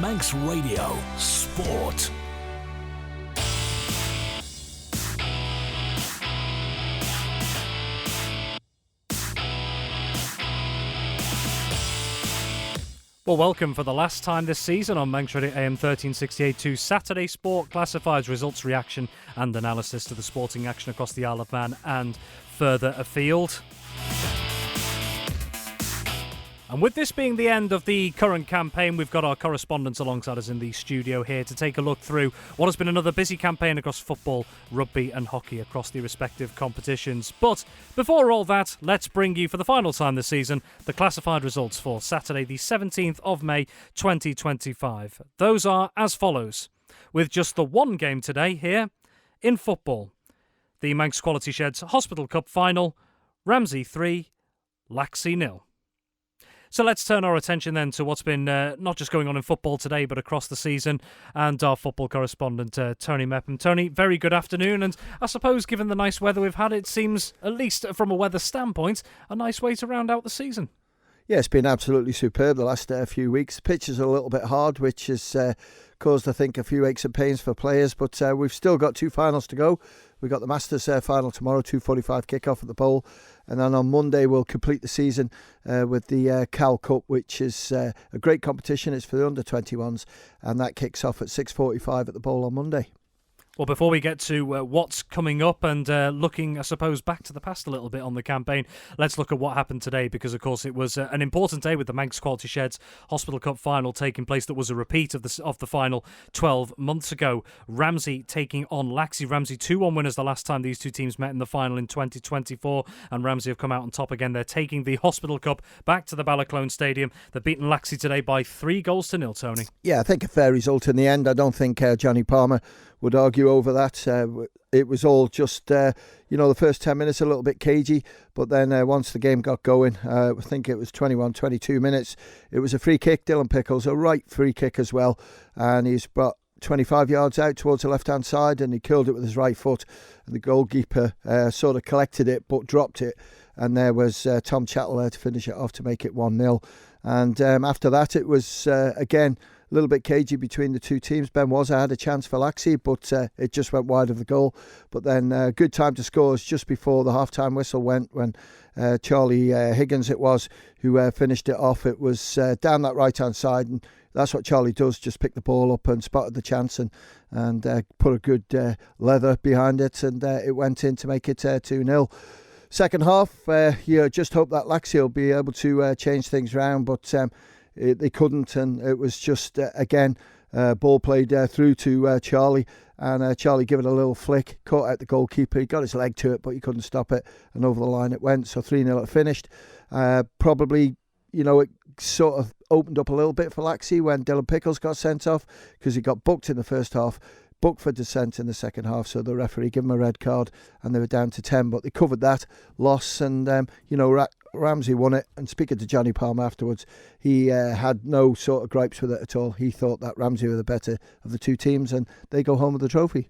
Manx Radio Sport. Well, welcome for the last time this season on Manx Radio AM 1368 to Saturday Sport Classifieds, results, reaction and analysis to the sporting action across the Isle of Man and further afield. And with this being the end of the current campaign, we've got our correspondents alongside us in the studio here to take a look through what has been another busy campaign across football, rugby and hockey across the respective competitions. But before all that, let's bring you for the final time this season the classified results for Saturday the 17th of May 2025. Those are as follows, with just the one game today here in football. The Manx Quality Sheds Hospital Cup final, Ramsey 3, Laxey 0. So let's turn our attention then to what's been not just going on in football today, but across the season, and our football correspondent, Tony Mepham. Tony, very good afternoon, and I suppose given the nice weather we've had, it seems, at least from a weather standpoint, a nice way to round out the season. Yeah, it's been absolutely superb the last few weeks. The pitches are a little bit hard, which has caused, I think, a few aches and pains for players, but we've still got two finals to go. We've got the Masters final tomorrow, 2:45 kick-off at the Bowl, and then on Monday we'll complete the season with the Cal Cup, which is a great competition. It's for the under-21s, and that kicks off at 6:45 at the Bowl on Monday. Well, before we get to what's coming up and looking, I suppose, back to the past a little bit on the campaign, let's look at what happened today, because, of course, it was an important day with the Manx Quality Sheds Hospital Cup final taking place. That was a repeat of the final 12 months ago. Ramsey taking on Laxey. Ramsey 2-1 winners the last time these two teams met in the final in 2024, and Ramsey have come out on top again. They're taking the Hospital Cup back to the Balaclone Stadium. They've beaten Laxey today by 3-0, Tony. Yeah, I think a fair result in the end. I don't think Johnny Palmer would argue over that. It was all just, the first 10 minutes a little bit cagey, but then once the game got going, I think it was 22 minutes, it was a free kick. Dylan Pickles, a right free kick as well, and he's brought 25 yards out towards the left-hand side, and he killed it with his right foot, and the goalkeeper sort of collected it but dropped it, and there was Tom Chattel there to finish it off to make it 1-0. And after that, it was, again, a little bit cagey between the two teams. Ben Wazza had a chance for Laxey, but it just went wide of the goal. But then good time to score was just before the half-time whistle went, when Charlie Higgins it was who finished it off. It was down that right-hand side, and that's what Charlie does, just pick the ball up and spotted the chance and put a good leather behind it, and it went in to make it 2-0. Second half, you just hope that Laxey will be able to change things around, but they couldn't, and it was just, again, ball played through to Charlie, and Charlie gave it a little flick, caught out the goalkeeper. He got his leg to it, but he couldn't stop it, and over the line it went. So 3-0 it finished. Probably, it sort of opened up a little bit for Laxey when Dylan Pickles got sent off, because he got booked in the first half, booked for dissent in the second half, so the referee gave him a red card, and they were down to 10, but they covered that loss, and Ramsey won it. And speaking to Johnny Palmer afterwards, he had no sort of gripes with it at all. He thought that Ramsey were the better of the two teams, and they go home with the trophy.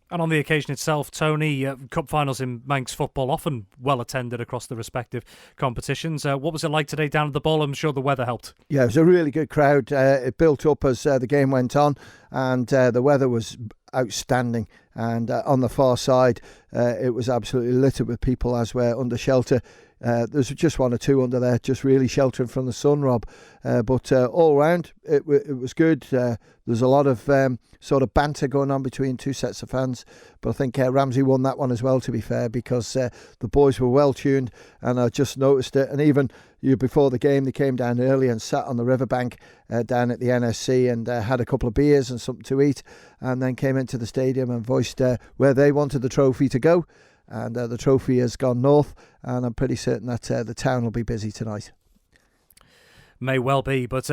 And on the occasion itself, Tony, cup finals in Manx football often well attended across the respective competitions. What was it like today down at the Bowl? I'm sure the weather helped. Yeah, it was a really good crowd. It built up as the game went on, and the weather was outstanding. And on the far side, it was absolutely littered with people as we're under shelter. There's just one or two under there, just really sheltering from the sun, Rob. But all round, it was good. There's a lot of sort of banter going on between two sets of fans. But I think Ramsey won that one as well, to be fair, because the boys were well tuned, and I just noticed it. And even before the game, they came down early and sat on the riverbank down at the NSC and had a couple of beers and something to eat, and then came into the stadium and voiced where they wanted the trophy to go. And the trophy has gone north, and I'm pretty certain that the town will be busy tonight. May well be, but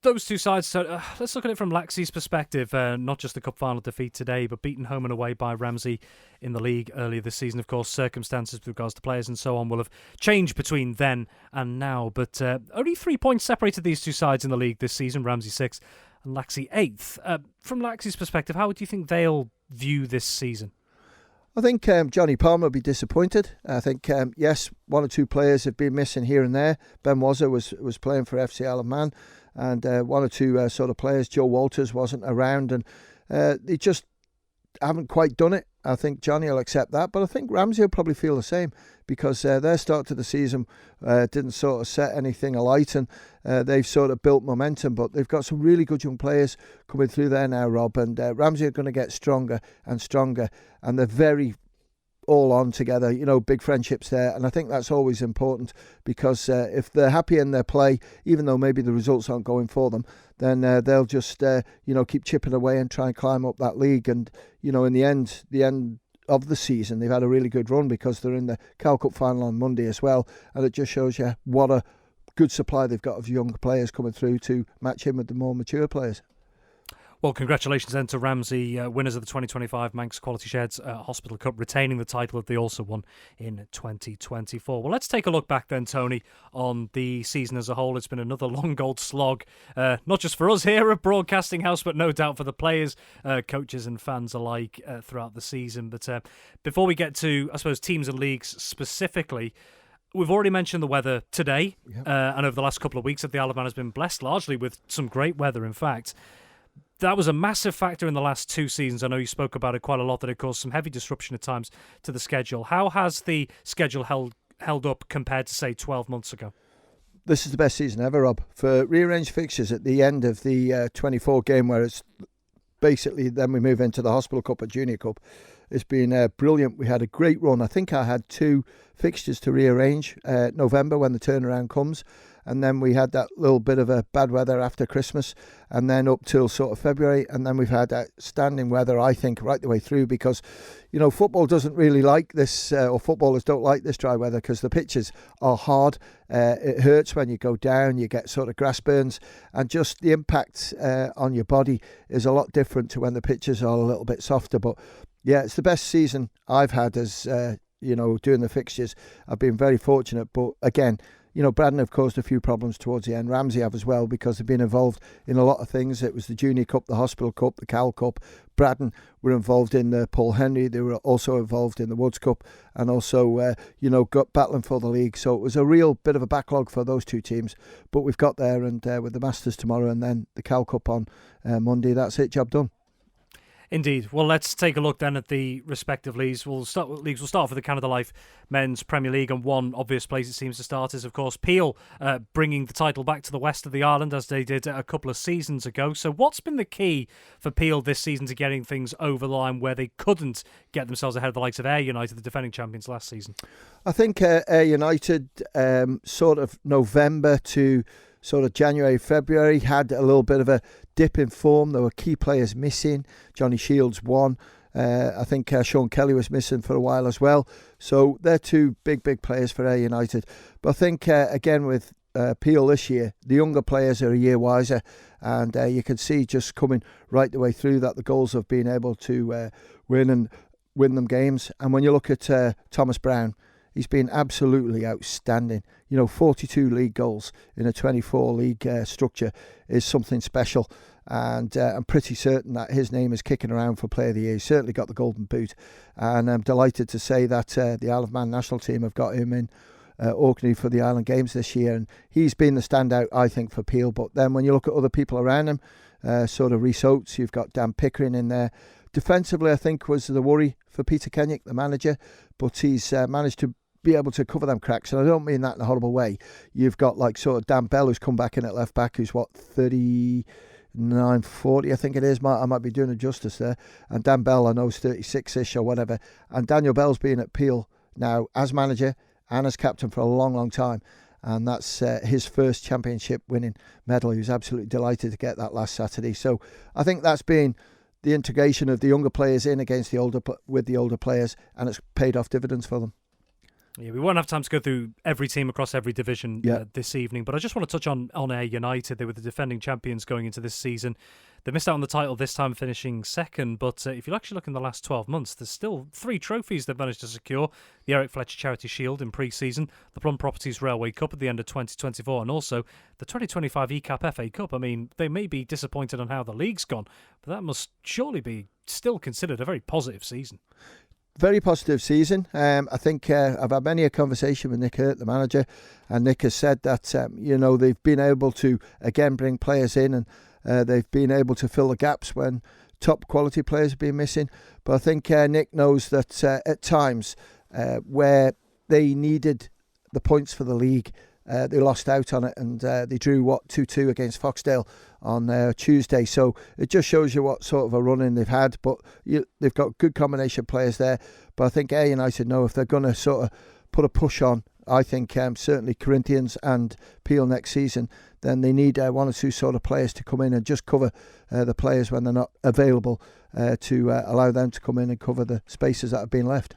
those two sides, let's look at it from Laxey's perspective, not just the cup final defeat today, but beaten home and away by Ramsey in the league earlier this season. Of course, circumstances with regards to players and so on will have changed between then and now, but only 3 points separated these two sides in the league this season, Ramsey 6th and Laxey 8th. From Laxey's perspective, how do you think they'll view this season? I think Johnny Palmer will be disappointed. I think, yes, one or two players have been missing here and there. Ben Wazza was playing for FC Isle of Man, and one or two sort of players. Joe Walters wasn't around, and they just haven't quite done it. I think Johnny will accept that, but I think Ramsey will probably feel the same, because their start to the season didn't sort of set anything alight, and they've sort of built momentum, but they've got some really good young players coming through there now, Rob, and Ramsey are going to get stronger and stronger, and they're very all on together, big friendships there, and I think that's always important, because if they're happy in their play, even though maybe the results aren't going for them, then they'll just keep chipping away and try and climb up that league. And in the end of the season, they've had a really good run, because they're in the Cal Cup final on Monday as well, and it just shows you what a good supply they've got of young players coming through to match in with the more mature players. Well, congratulations then to Ramsey, winners of the 2025 Manx Quality Sheds Hospital Cup, retaining the title that they also won in 2024. Well, let's take a look back then, Tony, on the season as a whole. It's been another long old slog, not just for us here at Broadcasting House, but no doubt for the players, coaches and fans alike throughout the season. But before we get to, I suppose, teams and leagues specifically, we've already mentioned the weather today, and over the last couple of weeks that the Isle of Man has been blessed largely with some great weather, in fact. That was a massive factor in the last two seasons. I know you spoke about it quite a lot, that it caused some heavy disruption at times to the schedule. How has the schedule held up compared to, say, 12 months ago? This is the best season ever, Rob. For rearranged fixtures at the end of the 24 game, where it's basically then we move into the Hospital Cup and Junior Cup, it's been brilliant. We had a great run. I think I had 2 fixtures to rearrange November when the turnaround comes, and then we had that little bit of a bad weather after Christmas, and then up till sort of February, and then we've had outstanding weather, I think, right the way through, because football doesn't really like this, or footballers don't like this dry weather, because the pitches are hard. It hurts when you go down, you get sort of grass burns, and just the impact on your body is a lot different to when the pitches are a little bit softer. But yeah, it's the best season I've had as doing the fixtures. I've been very fortunate, but again, Braddon have caused a few problems towards the end. Ramsey have as well, because they've been involved in a lot of things. It was the Junior Cup, the Hospital Cup, the Cal Cup. Braddon were involved in the Paul Henry. They were also involved in the Woods Cup, and also, got battling for the league. So it was a real bit of a backlog for those two teams. But we've got there, and with the Masters tomorrow and then the Cal Cup on Monday, that's it, job done. Indeed. Well, let's take a look then at the respective leagues. We'll start with the Canada Life Men's Premier League, and one obvious place it seems to start is, of course, Peel bringing the title back to the west of the island, as they did a couple of seasons ago. So what's been the key for Peel this season to getting things over the line where they couldn't get themselves ahead of the likes of Ayr United, the defending champions last season? I think Ayr United, sort of November to sort of January, February, had a little bit of a dip in form. There were key players missing. Johnny Shields one. I think Sean Kelly was missing for a while as well. So they're two big players for Ayr United. But I think, again, with Peel this year, the younger players are a year wiser. And you can see just coming right the way through that the goals have been able to win them games. And when you look at Thomas Brown, he's been absolutely outstanding. 42 league goals in a 24 league structure is something special. And I'm pretty certain that his name is kicking around for Player of the Year. He's certainly got the Golden Boot. And I'm delighted to say that the Isle of Man national team have got him in Orkney for the Island Games this year. And he's been the standout, I think, for Peel. But then when you look at other people around him, sort of Rhys Oates, you've got Dan Pickering in there. Defensively, I think, was the worry for Peter Kenyock, the manager. But he's managed to be able to cover them cracks, and I don't mean that in a horrible way. You've got like sort of Dan Bell, who's come back in at left back, who's 39, 40 I think it is. I might be doing a justice there. And Dan Bell, I know, is 36ish or whatever. And Daniel Bell's been at Peel now as manager and as captain for a long time, and that's his first championship winning medal. He was absolutely delighted to get that last Saturday. So I think that's been the integration of the younger players in against the older players, and it's paid off dividends for them. Yeah, we won't have time to go through every team across every division this evening, but I just want to touch on Ayr United. They were the defending champions going into this season. They missed out on the title this time, finishing second, but if you actually look in the last 12 months, there's still 3 trophies they've managed to secure. The Eric Fletcher Charity Shield in pre-season, the Plum Properties Railway Cup at the end of 2024, and also the 2025 ECAP FA Cup. I mean, they may be disappointed on how the league's gone, but that must surely be still considered a very positive season. very positive season. I think I've had many a conversation with Nick Hurt, the manager, and Nick has said that they've been able to again bring players in, and they've been able to fill the gaps when top quality players have been missing. But I think Nick knows that at times where they needed the points for the league, they lost out on it, and they drew 2-2 against Foxdale on Tuesday. So it just shows you what sort of a run-in they've had. But they've got good combination of players there. But I think United know if they're going to sort of put a push on, I think certainly Corinthians and Peel next season, then they need one or two sort of players to come in and just cover the players when they're not available, to allow them to come in and cover the spaces that have been left.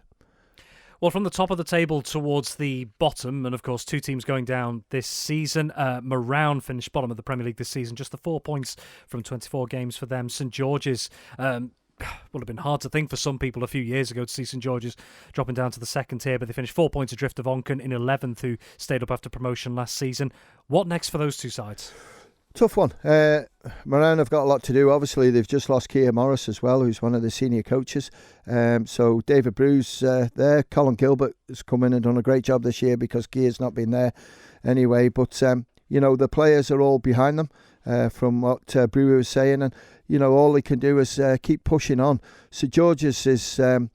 Well, from the top of the table towards the bottom, and of course 2 teams going down this season. Marown finished bottom of the Premier League this season, just the 4 points from 24 games for them. St George's would have been hard to think for some people a few years ago to see St George's dropping down to the second tier, but they finished 4 points adrift of Onchan in 11th, who stayed up after promotion last season. What next for those 2 sides? Tough one. Marown have got a lot to do. Obviously, they've just lost Keir Morris as well, who's one of the senior coaches. So David Brew's there. Colin Gilbert has come in and done a great job this year because Keir's not been there anyway. But, the players are all behind them from what Brewer was saying. And, all they can do is keep pushing on. St George's is a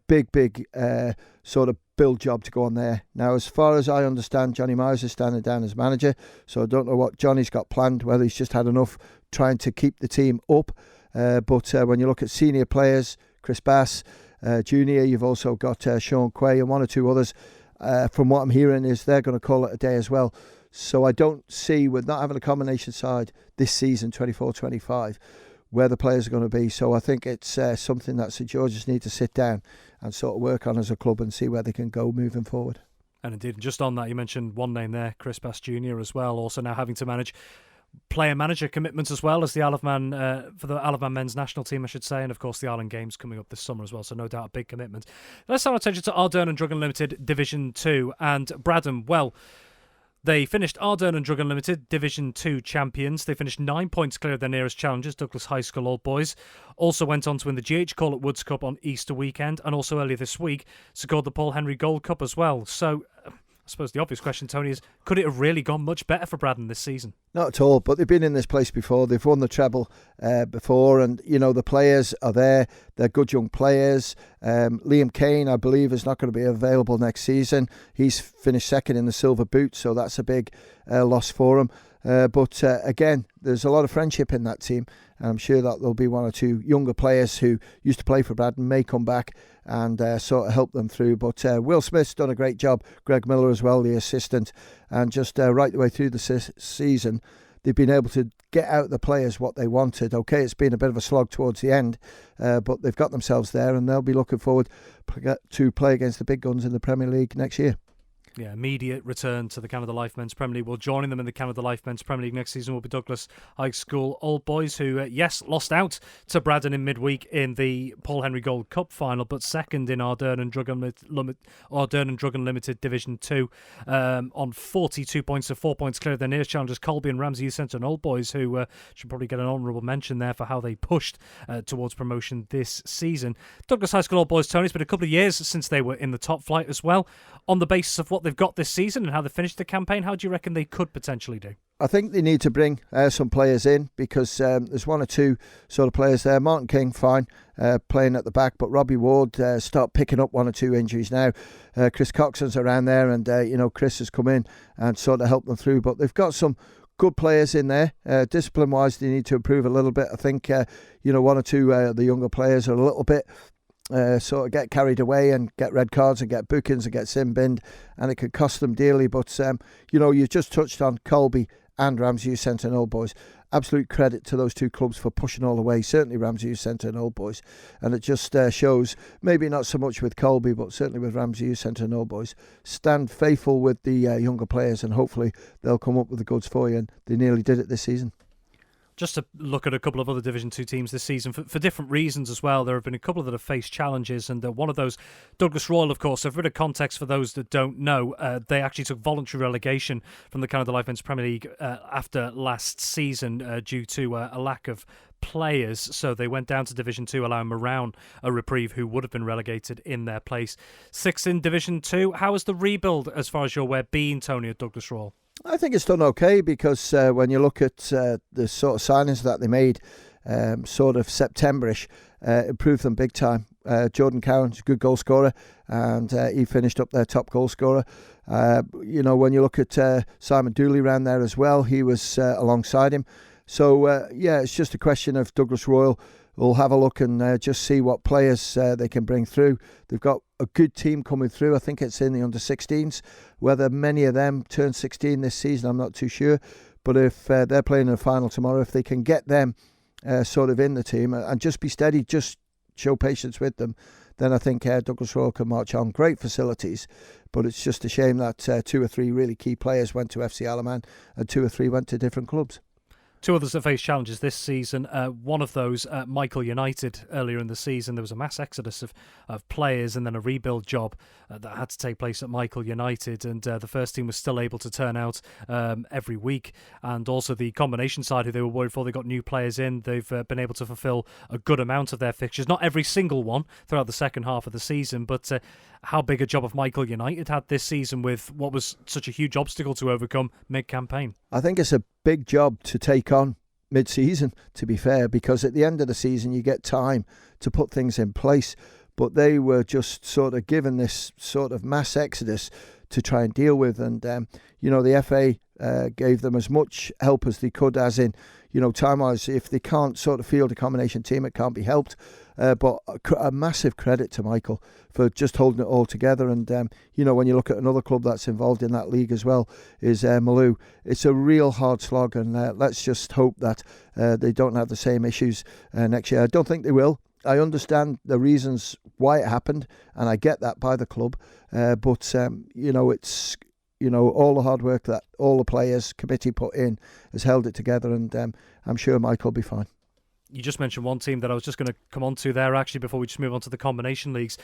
big sort of build job to go on there. Now, as far as I understand, Johnny Myers is standing down as manager, so I don't know what Johnny's got planned, whether he's just had enough trying to keep the team up. But when you look at senior players, Chris Bass, junior, you've also got Sean Quay and 1 or 2 others. From what I'm hearing is they're going to call it a day as well. So I don't see, with not having a combination side this season, 24-25, where the players are going to be. So I think it's something that St George's need to sit down and sort of work on as a club and see where they can go moving forward. And indeed, just on that, you mentioned one name there, Chris Bass Jr. as well, also now having to manage player-manager commitments as well as the Isle of Man, for the Isle of Man men's national team, I should say, and of course the Island Games coming up this summer as well, so no doubt a big commitment. Let's turn our attention to Ardern and Drug Unlimited Division 2, and Bradham, well, they finished Ardern and Drug Unlimited Division 2 champions. They finished 9 points clear of their nearest challengers, Douglas High School Old Boys. Also went on to win the GH Call at Woods Cup on Easter weekend, and also earlier this week secured the Paul Henry Gold Cup as well. So I suppose the obvious question, Tony, is could it have really gone much better for Bradham this season? Not at all, but they've been in this place before. They've won the treble before, and, the players are there. They're good young players. Liam Kane, I believe, is not going to be available next season. He's finished second in the Silver Boot, so that's a big loss for him. But again, there's a lot of friendship in that team. And I'm sure that there'll be 1 or 2 younger players who used to play for Bradham may come back and sort of help them through. But Will Smith's done a great job. Greg Miller as well, the assistant. And just right the way through the season, they've been able to get out the players what they wanted. OK, it's been a bit of a slog towards the end, but they've got themselves there and they'll be looking forward to play against the big guns in the Premier League next year. Yeah, immediate return to the Canada Life Men's Premier League. Well, joining them in the Canada Life Men's Premier League next season will be Douglas High School Old Boys, who, lost out to Bradham in midweek in the Paul Henry Gold Cup final, but second in Ardern and Drug Unlimited Division 2 on 42 points, so 4 points clear of their nearest challengers, Colby and Ramsey Youth Centre and Old Boys, who should probably get an honourable mention there for how they pushed towards promotion this season. Douglas High School Old Boys, Tony, it's been a couple of years since they were in the top flight as well. On the basis of what they've got this season and how they finished the campaign, how do you reckon they could potentially do? I think they need to bring some players in because there's 1 or 2 sort of players there. Martin King, fine, playing at the back, but Robbie Ward start picking up 1 or 2 injuries now. Chris Coxon's around there, and Chris has come in and sort of helped them through. But they've got some good players in there. Discipline-wise, they need to improve a little bit. I think 1 or 2 of the younger players are a little bit sort of get carried away and get red cards and get bookings and get sin-binned, and it could cost them dearly. But you've just touched on Colby and Ramsey Youth Centre and Old Boys. Absolute credit to those 2 clubs for pushing all the way, certainly Ramsey Youth Centre and Old Boys. And it just shows, maybe not so much with Colby, but certainly with Ramsey Youth Centre and Old Boys, stand faithful with the younger players, and hopefully they'll come up with the goods for you, and they nearly did it this season. Just to look at a couple of other Division 2 teams this season, for different reasons as well. There have been a couple that have faced challenges, and one of those, Douglas Royal, of course. So for a bit of context for those that don't know, they actually took voluntary relegation from the Canada Life Men's Premier League after last season due to a lack of players, so they went down to Division 2, allowing Marown a reprieve, who would have been relegated in their place. 6th in Division 2. How has the rebuild, as far as you're aware, been, Tony, at Douglas Royal? I think it's done okay, because when you look at the sort of signings that they made, sort of September-ish, improved them big time. Jordan Cowan's a good goal scorer, and he finished up their top goal scorer. When you look at Simon Dooley around there as well, he was alongside him. So, it's just a question of Douglas Royal will have a look and just see what players they can bring through. They've got a good team coming through. I think it's in the under-16s. Whether many of them turn 16 this season, I'm not too sure. But if they're playing in the final tomorrow, if they can get them sort of in the team and just be steady, just show patience with them, then I think Douglas Royal can march on. Great facilities, but it's just a shame that 2 or 3 really key players went to FC Alaman and 2 or 3 went to different clubs. 2 others that faced challenges this season. One of those, Michael United, earlier in the season. There was a mass exodus of players and then a rebuild job that had to take place at Michael United. And the first team was still able to turn out every week. And also the combination side, who they were worried for, they got new players in. They've been able to fulfil a good amount of their fixtures. Not every single one throughout the second half of the season, but how big a job of Michael United had this season with what was such a huge obstacle to overcome mid-campaign? I think it's a big job to take on mid-season, to be fair, because at the end of the season you get time to put things in place. But they were just sort of given this sort of mass exodus to try and deal with. And, the FA gave them as much help as they could, as in, time-wise, if they can't sort of field a combination team, it can't be helped. But a massive credit to Michael for just holding it all together. And, when you look at another club that's involved in that league as well, is Malou. It's a real hard slog, and let's just hope that they don't have the same issues next year. I don't think they will. I understand the reasons why it happened, and I get that by the club. But it's all the hard work that all the players, committee put in has held it together, and I'm sure Michael will be fine. You just mentioned one team that I was just going to come on to there, actually, before we just move on to the combination leagues.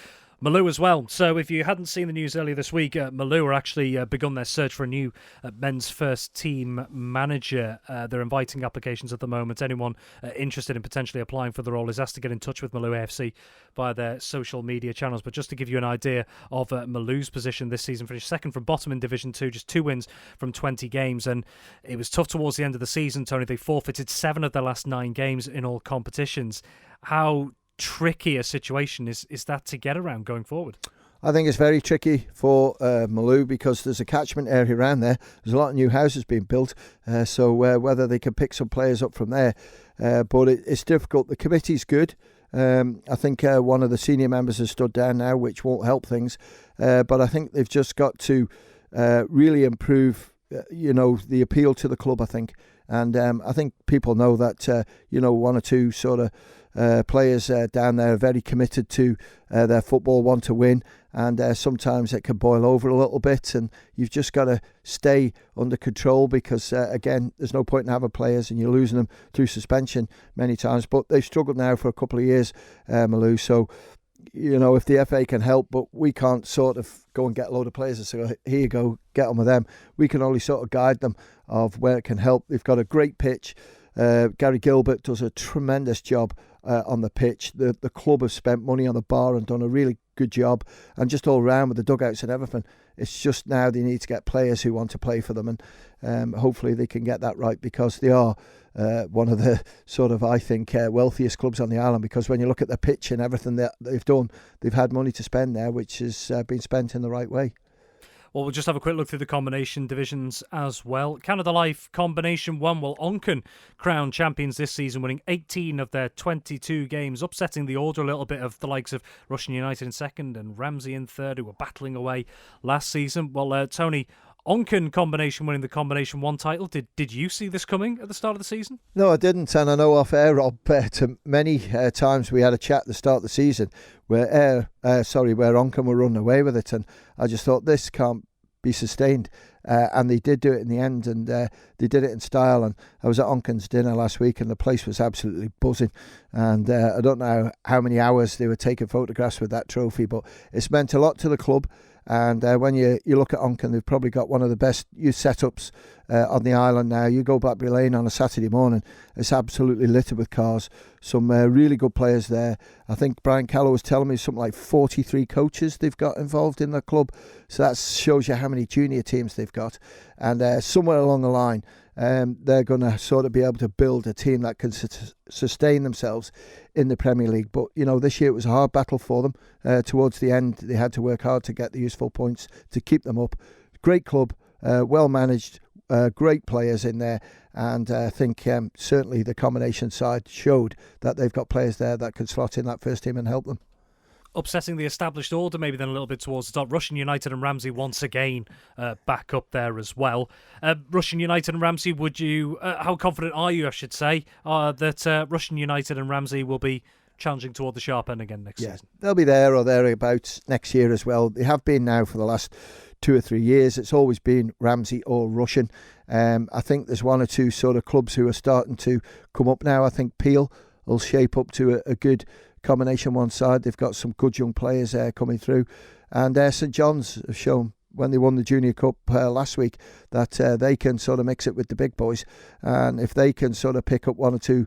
Malou as well. So if you hadn't seen the news earlier this week, Malou are actually begun their search for a new men's first team manager. They're inviting applications at the moment. Anyone interested in potentially applying for the role is asked to get in touch with Malou AFC via their social media channels. But just to give you an idea of Malou's position this season, finished second from bottom in Division 2, just 2 wins from 20 games. And it was tough towards the end of the season, Tony. They forfeited 7 of their last 9 games in all competitions. How tricky a situation is that to get around going forward? I think it's very tricky for Malou, because there's a catchment area around there. There's a lot of new houses being built, so whether they can pick some players up from there, but it's difficult. The committee's good. I think one of the senior members has stood down now, which won't help things, but I think they've just got to really improve the appeal to the club, I think. And I think people know that 1 or 2 sort of players down there are very committed to their football, want to win, and sometimes it can boil over a little bit, and you've just got to stay under control, because again, there's no point in having players and you're losing them through suspension many times. But they've struggled now for a couple of years, Malou, so if the FA can help, but we can't sort of go and get a load of players and say, here you go, get on with them. We can only sort of guide them of where it can help. They've got a great pitch. Gary Gilbert does a tremendous job on the pitch. The club have spent money on the bar and done a really good job, and just all round with the dugouts and everything. It's just now they need to get players who want to play for them, and hopefully they can get that right, because they are one of the sort of, I think, wealthiest clubs on the island, because when you look at the pitch and everything that they've done, they've had money to spend there, which has been spent in the right way. Well, we'll just have a quick look through the combination divisions as well. Canada Life Combination 1, well, Onken crowned champions this season, winning 18 of their 22 games, upsetting the order a little bit of the likes of Russian United in second and Ramsey in third, who were battling away last season. Well, Tony, Onken Combination winning the Combination 1 title. Did you see this coming at the start of the season? No, I didn't, and I know off air, Rob, many times we had a chat at the start of the season where Onken were running away with it, and I just thought this can't be sustained, and they did do it in the end, and they did it in style. And I was at Onken's dinner last week, and the place was absolutely buzzing, and I don't know how many hours they were taking photographs with that trophy, but it's meant a lot to the club. And when you look at Onken, they've probably got one of the best youth setups on the island now. You go Blackberry Lane on a Saturday morning, it's absolutely littered with cars. Some really good players there. I think Brian Keller was telling me something like 43 coaches they've got involved in the club. So that shows you how many junior teams they've got. And somewhere along the line, they're going to sort of be able to build a team that can sustain themselves in the Premier League. But, this year it was a hard battle for them. Towards the end, they had to work hard to get the useful points to keep them up. Great club, well managed, great players in there. And I think certainly the combination side showed that they've got players there that can slot in that first team and help them. Upsetting the established order, maybe then a little bit towards the top. Rushden United and Ramsey once again back up there as well. Rushden United and Ramsey, how confident are you, I should say, that Rushden United and Ramsey will be challenging toward the sharp end again next season? They'll be there or thereabouts next year as well. They have been now for the last 2 or 3 years. It's always been Ramsey or Rushden. I think there's one or two sort of clubs who are starting to come up now. I think Peel will shape up to a good combination one side. They've got some good young players coming through. And St John's have shown when they won the Junior Cup last week that they can sort of mix it with the big boys. And if they can sort of pick up one or two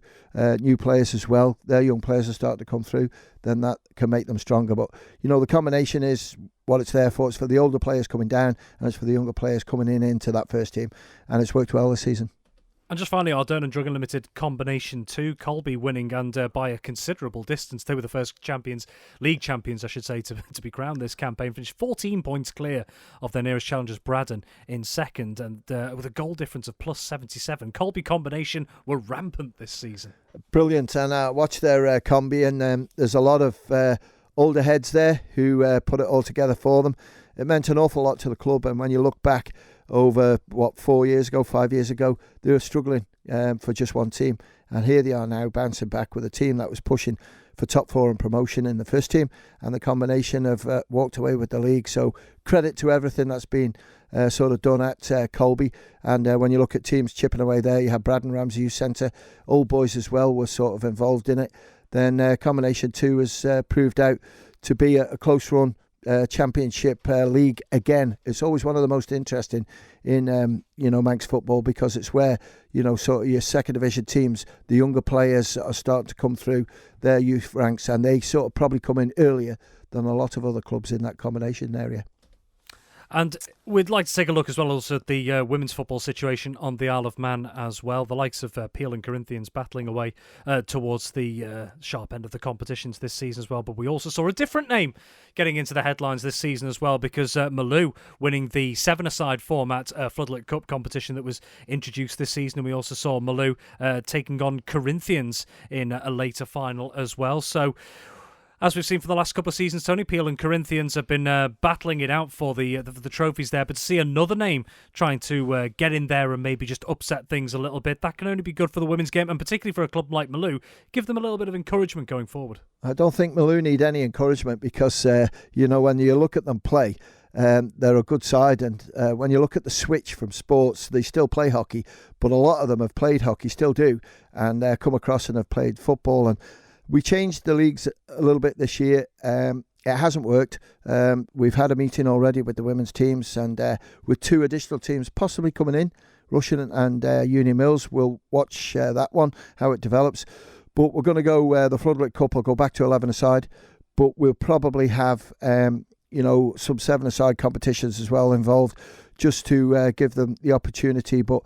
new players as well, their young players are starting to come through, then that can make them stronger. But, the combination is what it's there for. It's for the older players coming down and it's for the younger players coming into that first team. And it's worked well this season. And just finally, Ardern and Drug Unlimited Combination 2, Colby winning and by a considerable distance. They were the first league champions, I should say, to be crowned this campaign. Finished 14 points clear of their nearest challengers, Braddon, in second, and with a goal difference of plus 77. Colby Combination were rampant this season. Brilliant, and I watched their combi, and there's a lot of older heads there who put it all together for them. It meant an awful lot to the club, and when you look back over 5 years ago, they were struggling for just one team, and here they are now bouncing back with a team that was pushing for top 4 and promotion in the first team, and the combination have walked away with the league. So credit to everything that's been sort of done at Colby. And when you look at teams chipping away there, you have Braddon Ramsey Youth Centre, Old Boys as well were sort of involved in it. Then combination 2 has proved out to be a close run championship league again. It's always one of the most interesting in Manx football, because it's where sort of your second division teams, the younger players are starting to come through their youth ranks, and they sort of probably come in earlier than a lot of other clubs in that combination area. And we'd like to take a look as well also at the women's football situation on the Isle of Man as well. The likes of Peel and Corinthians battling away towards the sharp end of the competitions this season as well. But we also saw a different name getting into the headlines this season as well, because Malou winning the 7-a-side format Floodlit Cup competition that was introduced this season. And we also saw Malou taking on Corinthians in a later final as well. So, as we've seen for the last couple of seasons, Tony, Peel and Corinthians have been battling it out for the trophies there. But to see another name trying to get in there and maybe just upset things a little bit, that can only be good for the women's game, and particularly for a club like Malou, give them a little bit of encouragement going forward. I don't think Malou need any encouragement, because, when you look at them play, they're a good side, and when you look at the switch from sports, they still play hockey, but a lot of them have played hockey, still do, and come across and have played football. And we changed the leagues a little bit this year. It hasn't worked. We've had a meeting already with the women's teams, and with 2 additional teams possibly coming in, Rushden and Union Mills. We'll watch that one, how it develops. But we're going to go, the Floodlit Cup will go back to 11-a-side, but we'll probably have, some 7-a-side competitions as well involved, just to give them the opportunity. But,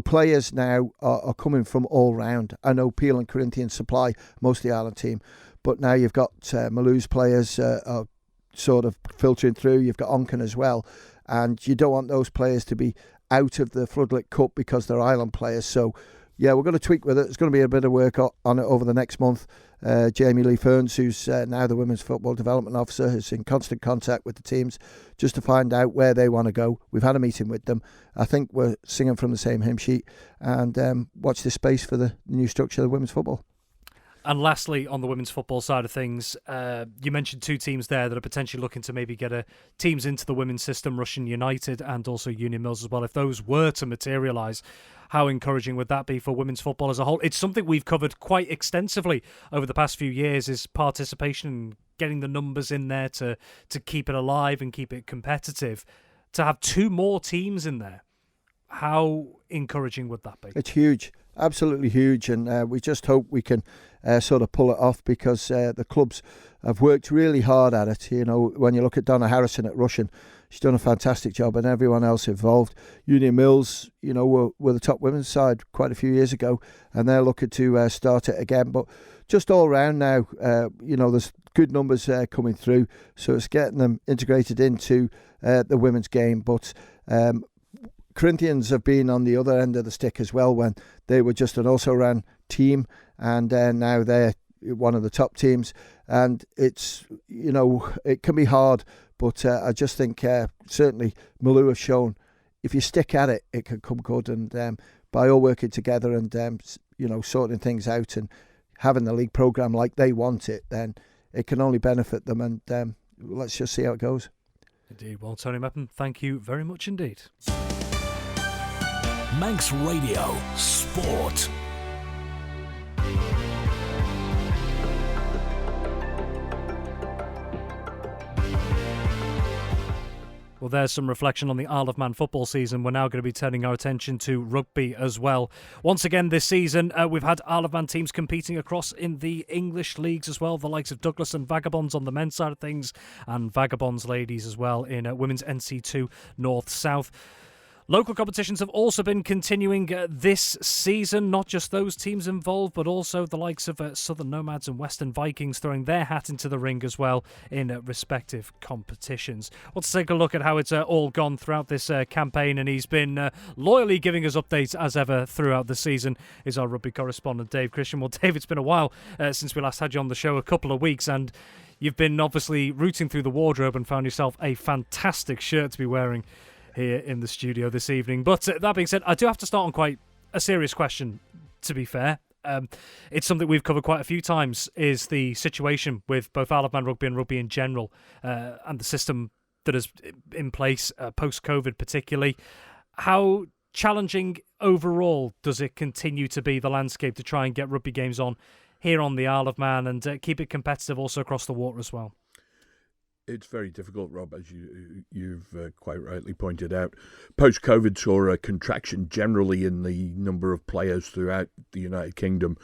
players now are coming from all round. I know Peel and Corinthians supply most of the Ireland team, but now you've got Malou's players are sort of filtering through. You've got Onken as well, and you don't want those players to be out of the Floodlit Cup because they're Ireland players. So, yeah, we're going to tweak with it. There's going to be a bit of work on it over the next month. Jamie Lee Ferns, who's now the Women's Football Development Officer, is in constant contact with the teams just to find out where they want to go. We've had a meeting with them. I think we're singing from the same hymn sheet, and watch this space for the new structure of women's football. And lastly, on the women's football side of things, you mentioned 2 teams there that are potentially looking to maybe get teams into the women's system, Rushden United and also Union Mills as well. If those were to materialise, how encouraging would that be for women's football as a whole? It's something we've covered quite extensively over the past few years, is participation and getting the numbers in there to keep it alive and keep it competitive. To have 2 more teams in there, how encouraging would that be? It's huge, absolutely huge, and we just hope we can sort of pull it off, because the clubs have worked really hard at it. You know, when you look at Donna Harrison at Russian, she's done a fantastic job, and everyone else involved. Union Mills, you know, were the top women's side quite a few years ago, and they're looking to start it again. But just all round now, you know, there's good numbers coming through, so it's getting them integrated into the women's game. But Corinthians have been on the other end of the stick as well, when they were just an also-ran team, and now they're one of the top teams. And it's, you know, it can be hard, but I just think certainly Malou have shown if you stick at it, it can come good. And by all working together and, you know, sorting things out and having the league programme like they want it, then it can only benefit them. And let's just see how it goes. Indeed. Well, Tony Mepham, thank you very much indeed. Manx Radio Sport. Well, there's some reflection on the Isle of Man football season. We're now going to be turning our attention to rugby as well. Once again this season, we've had Isle of Man teams competing across in the English leagues as well. The likes of Douglas and Vagabonds on the men's side of things, and Vagabonds ladies as well in women's NC2 North-South. Local competitions have also been continuing this season. Not just those teams involved, but also the likes of Southern Nomads and Western Vikings throwing their hat into the ring as well in respective competitions. Let's take a look at how it's all gone throughout this campaign, and he's been loyally giving us updates as ever throughout the season, is our rugby correspondent Dave Christian. Well, Dave, it's been a while since we last had you on the show, a couple of weeks, and you've been obviously rooting through the wardrobe and found yourself a fantastic shirt to be wearing here in the studio this evening. But that being said, I do have to start on quite a serious question, to be fair. It's something we've covered quite a few times, is the situation with both Isle of Man rugby and rugby in general, and the system that is in place post-COVID particularly. How challenging overall does it continue to be, the landscape, to try and get rugby games on here on the Isle of Man and keep it competitive also across the water as well? It's very difficult, Rob, as you've quite rightly pointed out. Post-COVID saw a contraction generally in the number of players throughout the United Kingdom.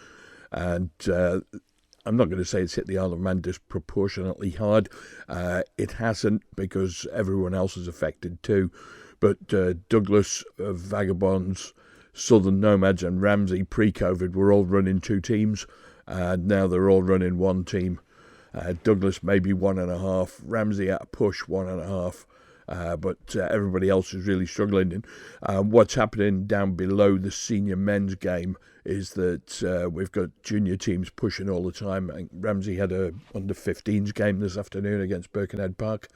And I'm not going to say it's hit the Isle of Man disproportionately hard. It hasn't, because everyone else is affected too. But Douglas, Vagabonds, Southern Nomads and Ramsey pre-COVID were all running 2 teams. And now they're all running 1 team. Douglas maybe 1.5, Ramsey at a push 1.5, but everybody else is really struggling. And what's happening down below the senior men's game is that we've got junior teams pushing all the time. I think Ramsey had a under-15s game this afternoon against Birkenhead Park.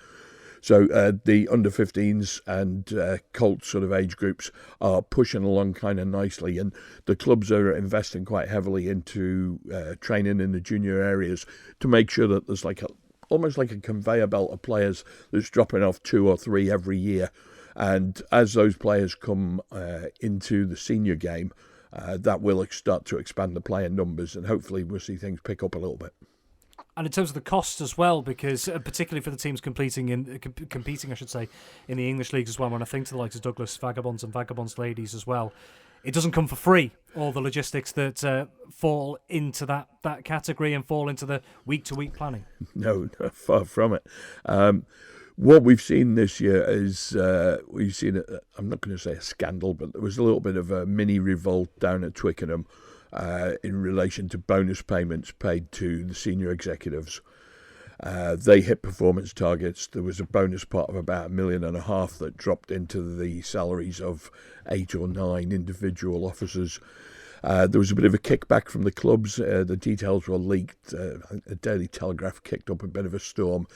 So the under-15s and Colt sort of age groups are pushing along kind of nicely, and the clubs are investing quite heavily into training in the junior areas to make sure that there's almost like a conveyor belt of players that's dropping off 2 or 3 every year. And as those players come into the senior game, that will start to expand the player numbers, and hopefully we'll see things pick up a little bit. And in terms of the costs as well, because particularly for the teams competing, I should say, in the English leagues as well, when I think to the likes of Douglas Vagabonds and Vagabonds ladies as well, it doesn't come for free, all the logistics that fall into that category and fall into the week-to-week planning. No, far from it. What we've seen this year is, we've seen, I'm not going to say a scandal, but there was a little bit of a mini revolt down at Twickenham in relation to bonus payments paid to the senior executives. They hit performance targets. There was a bonus part of about $1.5 million that dropped into the salaries of 8 or 9 individual officers. There was a bit of a kickback from the clubs. The details were leaked. The Daily Telegraph kicked up a bit of a storm,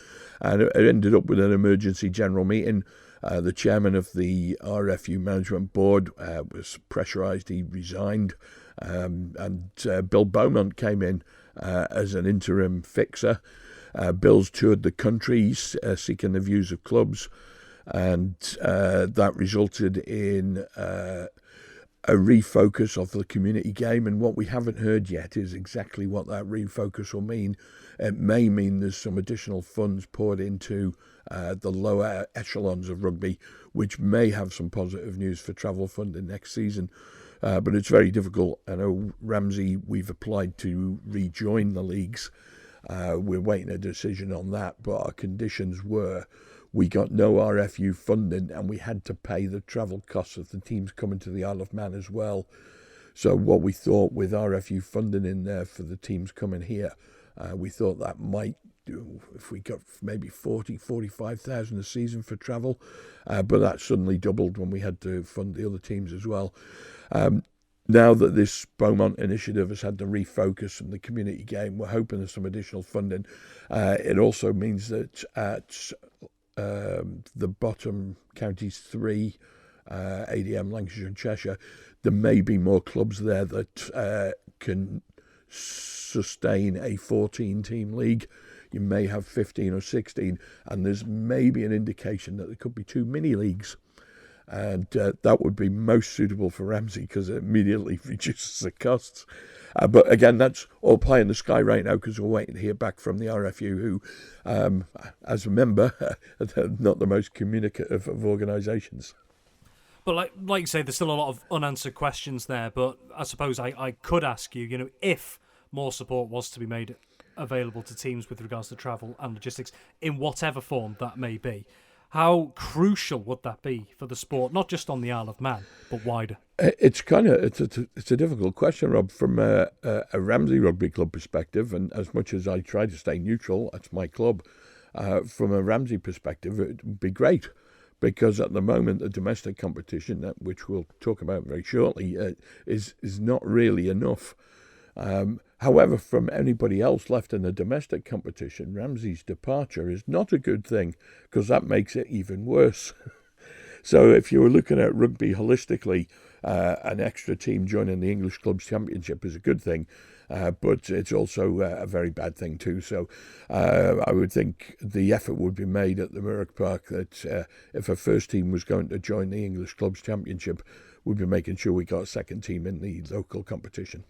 and it ended up with an emergency general meeting. The chairman of the RFU management board was pressurised. He resigned, and Bill Beaumont came in as an interim fixer. Bill's toured the country seeking the views of clubs, and that resulted in a refocus of the community game, and what we haven't heard yet is exactly what that refocus will mean. It may mean there's some additional funds poured into the lower echelons of rugby, which may have some positive news for travel funding next season. But it's very difficult. I know Ramsey, we've applied to rejoin the leagues. We're waiting a decision on that, but our conditions were we got no RFU funding and we had to pay the travel costs of the teams coming to the Isle of Man as well. So what we thought with RFU funding in there for the teams coming here, we thought that might do if we got maybe 45,000 a season for travel, but that suddenly doubled when we had to fund the other teams as well. Now that this Beaumont initiative has had to refocus on the community game, we're hoping there's some additional funding. It also means that at the bottom counties 3, ADM, Lancashire and Cheshire, there may be more clubs there that can sustain a 14-team league. You may have 15 or 16, and there's maybe an indication that there could be 2 mini-leagues. And that would be most suitable for Ramsey because it immediately reduces the costs. But again, that's all pie in the sky right now because we're waiting to hear back from the RFU, who, as a member, are not the most communicative of organisations. But like you say, there's still a lot of unanswered questions there. But I suppose I could ask you, if more support was to be made available to teams with regards to travel and logistics, in whatever form that may be, how crucial would that be for the sport, not just on the Isle of Man, but wider? It's a difficult question, Rob, from a Ramsey Rugby Club perspective, and as much as I try to stay neutral, that's my club. From a Ramsey perspective, it would be great, because at the moment the domestic competition, which we'll talk about very shortly, is not really enough. However, from anybody else left in the domestic competition, Ramsey's departure is not a good thing because that makes it even worse. So if you were looking at rugby holistically, an extra team joining the English Clubs Championship is a good thing, but it's also a very bad thing too. So I would think the effort would be made at the Murrock Park that if a first team was going to join the English Clubs Championship, we'd be making sure we got a second team in the local competition.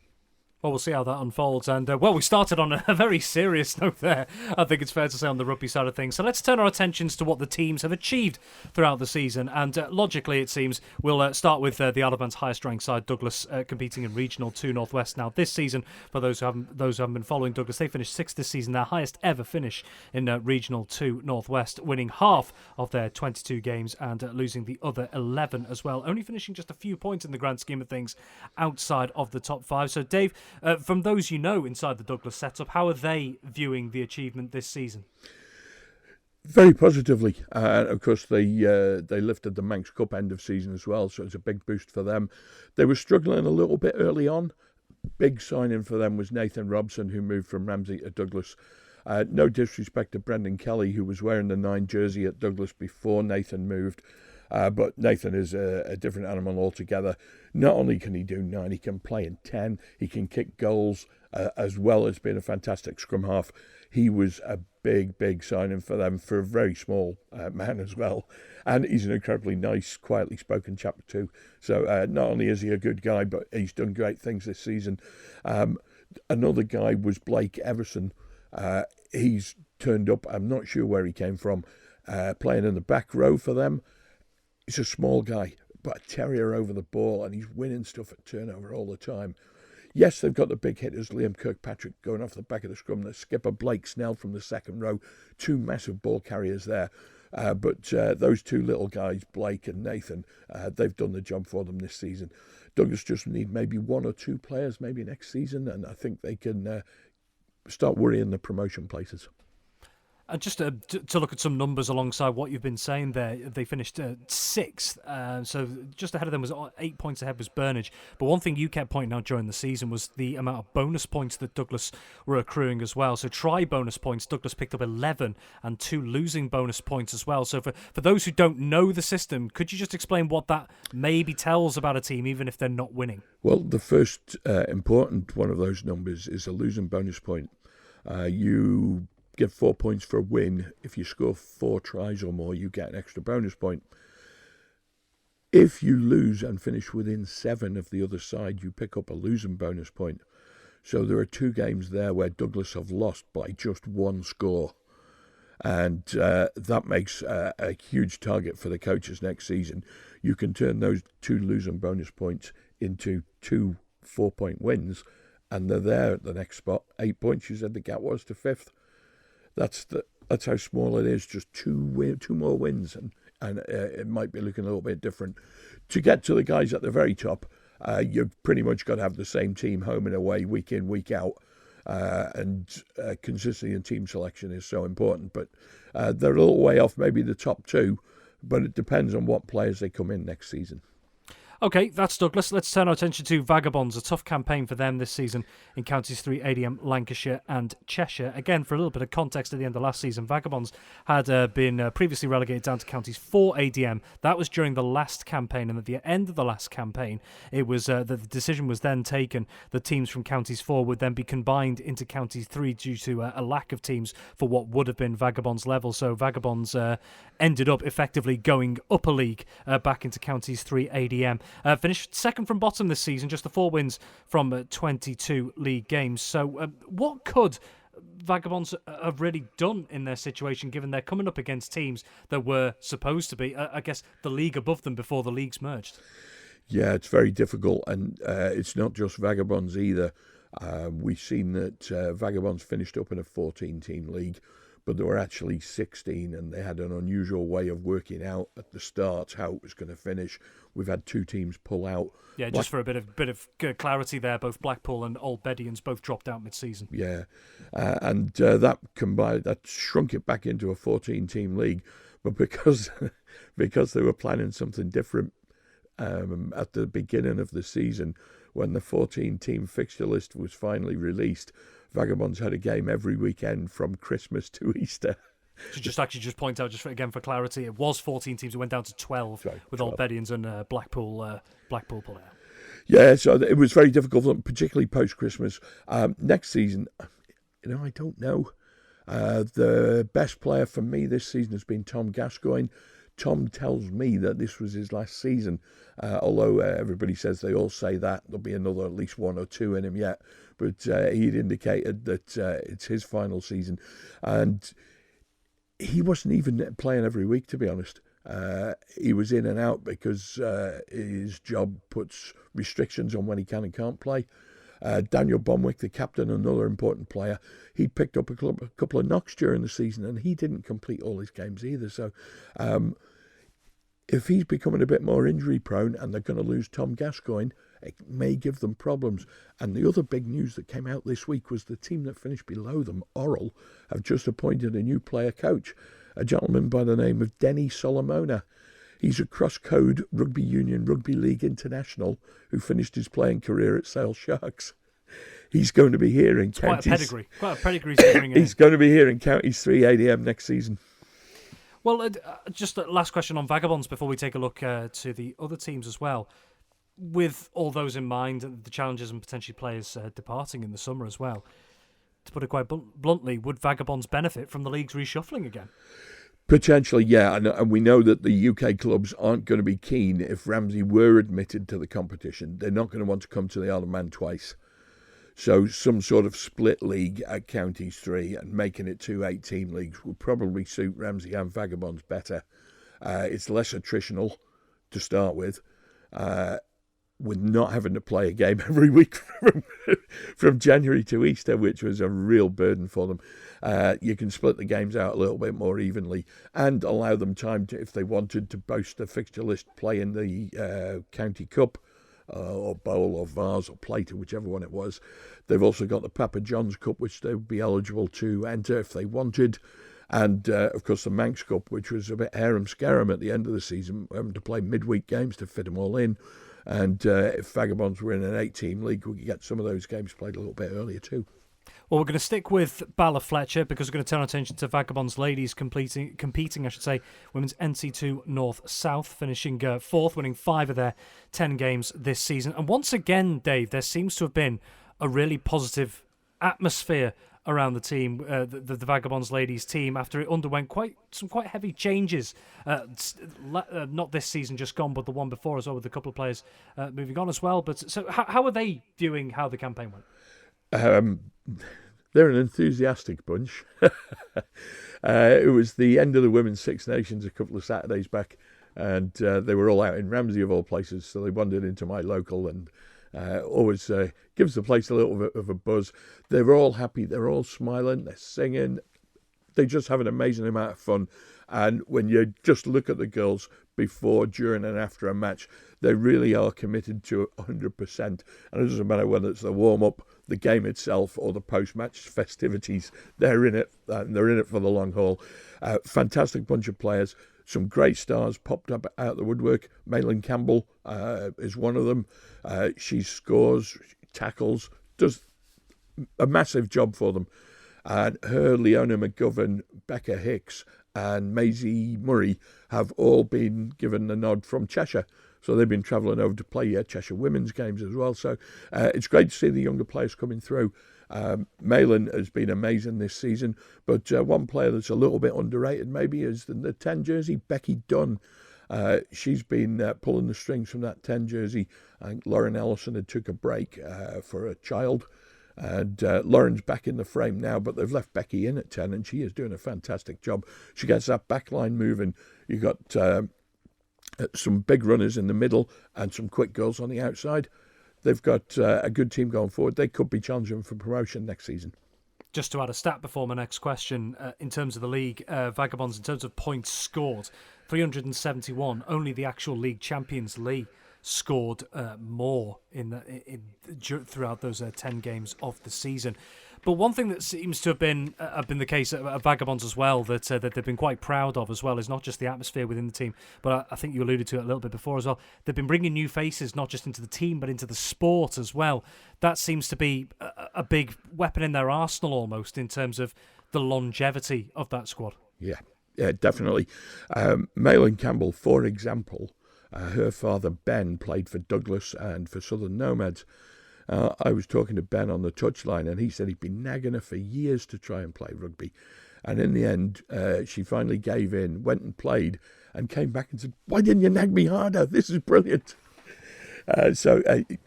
Well, we'll see how that unfolds. And, we started on a very serious note there, I think it's fair to say, on the rugby side of things. So let's turn our attentions to what the teams have achieved throughout the season. And logically, it seems, we'll start with the Isle of Man's highest-ranked side, Douglas, competing in Regional 2 Northwest. Now, this season, for those who haven't been following Douglas, they finished 6th this season, their highest-ever finish in Regional 2 Northwest, winning half of their 22 games and losing the other 11 as well, only finishing just a few points in the grand scheme of things outside of the top 5. So, Dave, from those inside the Douglas setup, how are they viewing the achievement this season? Very positively. Of course, they lifted the Manx Cup end of season as well, so it's a big boost for them. They were struggling a little bit early on. Big signing for them was Nathan Robson, who moved from Ramsey to Douglas. No disrespect to Brendan Kelly, who was wearing the 9 jersey at Douglas before Nathan moved. But Nathan is a different animal altogether. Not only can he do 9, he can play in 10. He can kick goals as well as being a fantastic scrum half. He was a big signing for them for a very small man as well. And he's an incredibly nice, quietly spoken chap too. So not only is he a good guy, but he's done great things this season. Another guy was Blake Everson. He's turned up. I'm not sure where he came from. Playing in the back row for them. He's a small guy, but a terrier over the ball, and he's winning stuff at turnover all the time. Yes, they've got the big hitters, Liam Kirkpatrick going off the back of the scrum, the skipper Blake Snell from the second row, 2 massive ball carriers there. But those 2 little guys, Blake and Nathan, they've done the job for them this season. Douglas just need maybe 1 or 2 players maybe next season, and I think they can start worrying the promotion places. And just to look at some numbers alongside what you've been saying there, they finished 6th, so just ahead of them was 8 points ahead was Burnage. But one thing you kept pointing out during the season was the amount of bonus points that Douglas were accruing as well. So try bonus points, Douglas picked up 11 and 2 losing bonus points as well. So for those who don't know the system, could you just explain what that maybe tells about a team, even if they're not winning? Well, the first important one of those numbers is a losing bonus point. You get 4 points for a win. If you score 4 tries or more, you get an extra bonus point. If you lose and finish within 7 of the other side, you pick up a losing bonus point. So there are 2 games there where Douglas have lost by just 1 score. And that makes a huge target for the coaches next season. You can turn those 2 losing bonus points into 2 4-point wins, and they're there at the next spot. 8 points, you said the gap was to 5th. That's how small it is. Just 2 more wins, and it might be looking a little bit different. To get to the guys at the very top, you've pretty much got to have the same team home and away, week in, week out. And consistency in team selection is so important. But they're a little way off maybe the top 2, but it depends on what players they come in next season. OK, that's Douglas. Let's turn our attention to Vagabonds. A tough campaign for them this season in Counties 3, ADM, Lancashire and Cheshire. Again, for a little bit of context, at the end of last season, Vagabonds had been previously relegated down to Counties 4 ADM. That was during the last campaign, and at the end of the last campaign, it was the decision was then taken that teams from Counties 4 would then be combined into Counties 3 due to a lack of teams for what would have been Vagabonds level. So Vagabonds ended up effectively going up a league back into Counties 3 ADM. Finished second from bottom this season, just the 4 wins from 22 league games. So what could Vagabonds have really done in their situation, given they're coming up against teams that were supposed to be, I guess, the league above them before the leagues merged? Yeah, it's very difficult, and it's not just Vagabonds either. We've seen that Vagabonds finished up in a 14-team league, but there were actually 16, and they had an unusual way of working out at the start how it was going to finish. We've had 2 teams pull out. Yeah, just for a bit of clarity there, both Blackpool and Old Bedians both dropped out mid-season. Yeah, and that shrunk it back into a 14-team league. But because they were planning something different at the beginning of the season, when the 14-team fixture list was finally released, Vagabonds had a game every weekend from Christmas to Easter. To just point out, just again for clarity, it was 14 teams. It went down to 12 with Old Bedians and Blackpool pulling out. Yeah, so it was very difficult for them, particularly post-Christmas. Next season, I don't know. The best player for me this season has been Tom Gascoigne. Tom tells me that this was his last season, although everybody says they all say that. There'll be another at least 1 or 2 in him yet. But he'd indicated that it's his final season. And he wasn't even playing every week, to be honest. He was in and out because his job puts restrictions on when he can and can't play. Daniel Bonwick, the captain, another important player, he picked up a couple of knocks during the season, and he didn't complete all his games either. So if he's becoming a bit more injury prone and they're going to lose Tom Gascoigne, it may give them problems. And the other big news that came out this week was the team that finished below them, Orrell, have just appointed a new player coach, a gentleman by the name of Denny Solomona. He's a cross-code rugby union, rugby league international who finished his playing career at Sale Sharks. He's going to be here in Counties. Quite a pedigree. He's going to be here in Counties 3 ADM next season. Well, just a last question on Vagabonds before we take a look to the other teams as well. With all those in mind, the challenges and potentially players departing in the summer as well, to put it quite bluntly, would Vagabonds benefit from the league's reshuffling again? Potentially, yeah. And we know that the UK clubs aren't going to be keen if Ramsey were admitted to the competition. They're not going to want to come to the Isle of Man twice. So some sort of split league at Counties 3 and making it 2 8-team leagues would probably suit Ramsey and Vagabonds better. It's less attritional to start with not having to play a game every week from January to Easter, which was a real burden for them. You can split the games out a little bit more evenly and allow them time to, if they wanted, to boast a fixture list, play in the County Cup or Bowl or Vase or Plate, or whichever one it was. They've also got the Papa John's Cup, which they would be eligible to enter if they wanted. And, of course, the Manx Cup, which was a bit harum-scarum at the end of the season, having to play midweek games to fit them all in. And if Vagabonds were in an 8-team league, we could get some of those games played a little bit earlier too. Well, we're going to stick with Bala Fletcher because we're going to turn our attention to Vagabonds ladies competing, women's NC2 North-South, finishing 4th, winning 5 of their 10 games this season. And once again, Dave, there seems to have been a really positive atmosphere around the team, the Vagabonds ladies team, after it underwent some quite heavy changes. Not this season just gone, but the one before as well, with a couple of players moving on as well. But so how are they viewing how the campaign went? They're an enthusiastic bunch. It was the end of the Women's Six Nations a couple of Saturdays back, and they were all out in Ramsey of all places, so they wandered into my local and always gives the place a little bit of a buzz. They're all happy, they're all smiling, they're singing, they just have an amazing amount of fun. And when you just look at the girls before, during and after a match, they really are committed to 100%. And it doesn't matter whether it's the warm-up, the game itself, or the post-match festivities. They're in it, and they're in it for the long haul. Fantastic bunch of players. Some great stars popped up out of the woodwork. Maylin Campbell is one of them. She scores, tackles, does a massive job for them. And her, Leona McGovern, Becca Hicks, and Maisie Murray have all been given the nod from Cheshire. So they've been travelling over to play Cheshire women's games as well. So it's great to see the younger players coming through. Maylin has been amazing this season, but one player that's a little bit underrated maybe is the 10 jersey, Becky Dunn. She's been pulling the strings from that 10 jersey. I think Lauren Ellison had took a break for a child, and Lauren's back in the frame now, but they've left Becky in at 10, and she is doing a fantastic job. She gets that back line moving. You've got some big runners in the middle and some quick girls on the outside. They've got a good team going forward. They could be challenging for promotion next season. Just to add a stat before my next question, in terms of the league, Vagabonds, in terms of points scored, 371. Only the actual league champions, Lee, scored more throughout those 10 games of the season. But one thing that seems to have been the case at Vagabonds as well, that they've been quite proud of as well, is not just the atmosphere within the team, but I think you alluded to it a little bit before as well. They've been bringing new faces, not just into the team, but into the sport as well. That seems to be a big weapon in their arsenal almost, in terms of the longevity of that squad. Yeah, definitely. Maylin Campbell, for example, her father Ben played for Douglas and for Southern Nomads. I was talking to Ben on the touchline, and he said he'd been nagging her for years to try and play rugby. And in the end, she finally gave in, went and played, and came back and said, "Why didn't you nag me harder? This is brilliant." So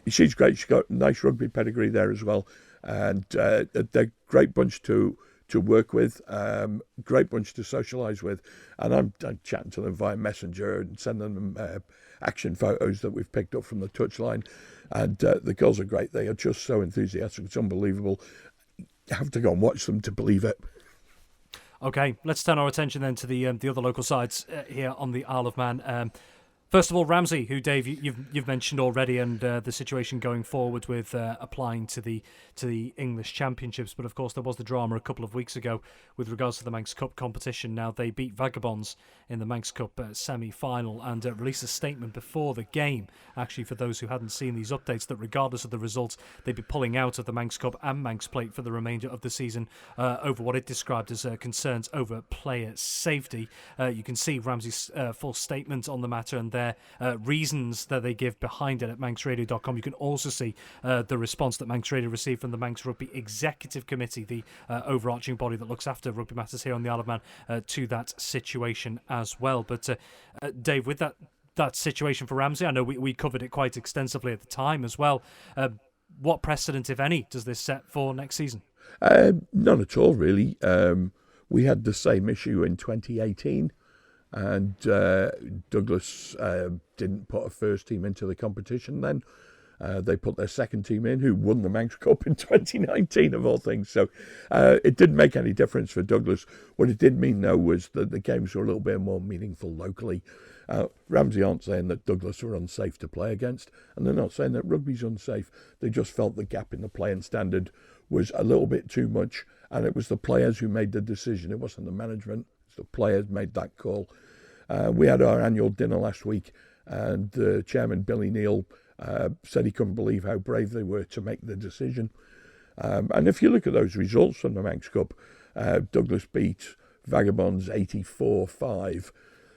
she's great. She's got a nice rugby pedigree there as well. And they're a great bunch to work with, great bunch to socialise with. And I'm chatting to them via Messenger and sending them action photos that we've picked up from the touchline. And the girls are great. They are just so enthusiastic. It's unbelievable. You have to go and watch them to believe it. Okay, let's turn our attention then to the other local sides here on the Isle of Man. First of all, Ramsey, who, Dave, you've mentioned already, and the situation going forward with applying to the English Championships. But of course, there was the drama a couple of weeks ago with regards to the Manx Cup competition. Now, they beat Vagabonds in the Manx Cup semi-final and released a statement before the game, actually, for those who hadn't seen these updates, that regardless of the results, they'd be pulling out of the Manx Cup and Manx Plate for the remainder of the season over what it described as concerns over player safety. You can see Ramsey's full statement on the matter and their reasons that they give behind it at manxradio.com. You can also see the response that Manx Radio received from the Manx Rugby Executive Committee, the overarching body that looks after rugby matters here on the Isle of Man, to that situation as well. But Dave, with that situation for Ramsey, I know we covered it quite extensively at the time as well. What precedent, if any, does this set for next season? None at all, really. We had the same issue in 2018. And Douglas didn't put a first team into the competition then. They put their second team in, who won the Manx Cup in 2019, of all things. So it didn't make any difference for Douglas. What it did mean, though, was that the games were a little bit more meaningful locally. Ramsey aren't saying that Douglas are unsafe to play against, and they're not saying that rugby's unsafe. They just felt the gap in the playing standard was a little bit too much, and it was the players who made the decision. It wasn't the management. The players made that call. We had our annual dinner last week, and the chairman, Billy Neal, said he couldn't believe how brave they were to make the decision. And if you look at those results from the Manx Cup, Douglas beat Vagabonds 84-5.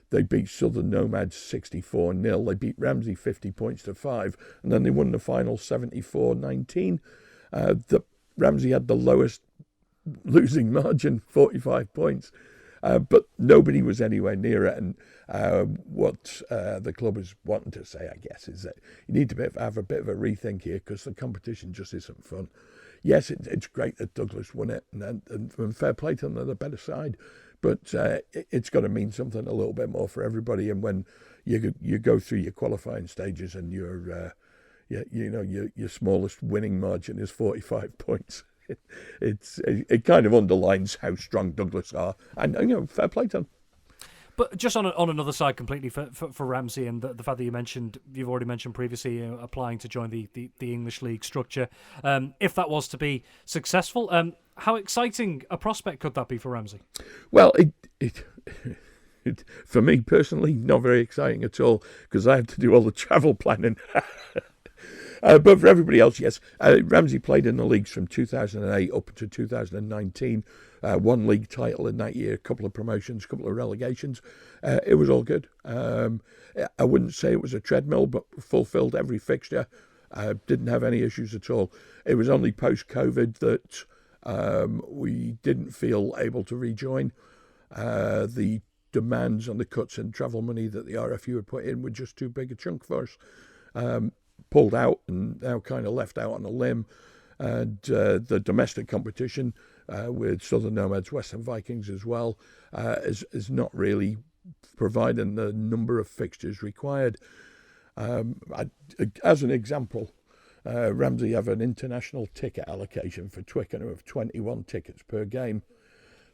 They beat Southern Nomads 64-0. They beat Ramsey 50 points to 5. And then they won the final 74-19. Ramsey had the lowest losing margin, 45 points. But nobody was anywhere near it. And what the club is wanting to say, I guess, is that you need to have a bit of a rethink here, because the competition just isn't fun. Yes, it's great that Douglas won it, and fair play to them, they're the better side. But it's got to mean something a little bit more for everybody. And when you go through your qualifying stages and your smallest winning margin is 45 points. It kind of underlines how strong Douglas are, and fair play to them. But just on another side completely for Ramsey, and the fact that you've already mentioned previously applying to join the English League structure. If that was to be successful, how exciting a prospect could that be for Ramsey? Well, it for me personally, not very exciting at all, because I have to do all the travel planning. But for everybody else, yes. Ramsey played in the leagues from 2008 up to 2019. One league title in that year, a couple of promotions, a couple of relegations. It was all good. I wouldn't say it was a treadmill, but fulfilled every fixture. Didn't have any issues at all. It was only post-COVID that we didn't feel able to rejoin. The demands on the cuts in travel money that the RFU had put in were just too big a chunk for us. Pulled out and now kind of left out on a limb. And the domestic competition with Southern Nomads, Western Vikings as well is not really providing the number of fixtures required. As an example, Ramsey have an international ticket allocation for Twickenham of 21 tickets per game.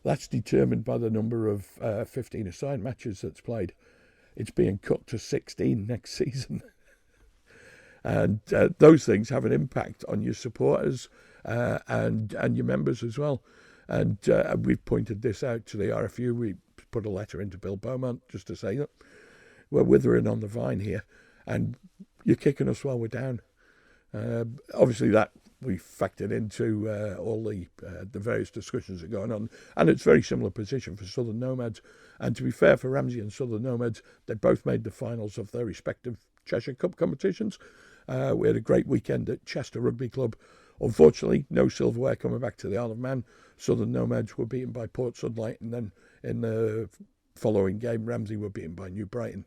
That's determined by the number of 15 assigned matches that's played. It's being cut to 16 next season. And those things have an impact on your supporters and your members as well. And we've pointed this out to the RFU. We put a letter into Bill Beaumont just to say that we're withering on the vine here, and you're kicking us while we're down. Obviously, that we factored into all the various discussions that are going on, and it's a very similar position for Southern Nomads. And to be fair for Ramsey and Southern Nomads, they both made the finals of their respective Cheshire Cup competitions. We had a great weekend at Chester Rugby Club. Unfortunately, no silverware coming back to the Isle of Man. Southern Nomads were beaten by Port Sunlight, and then in the following game, Ramsey were beaten by New Brighton.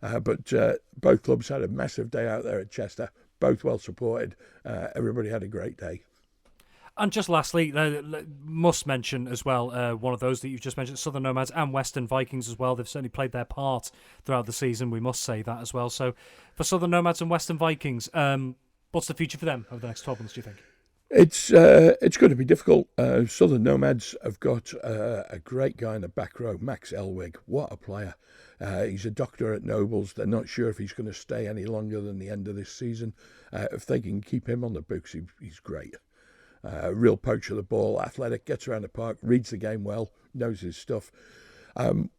But both clubs had a massive day out there at Chester, both well supported. Everybody had a great day. And just lastly, must mention as well, one of those that you've just mentioned, Southern Nomads and Western Vikings as well. They've certainly played their part throughout the season, we must say that as well. So for Southern Nomads and Western Vikings, what's the future for them over the next 12 months, do you think? It's going to be difficult. Southern Nomads have got a great guy in the back row, Max Elwig. What a player. He's a doctor at Nobles. They're not sure if he's going to stay any longer than the end of this season. If they can keep him on the books, he's great. Real poach of the ball, athletic, gets around the park, reads the game well, knows his stuff.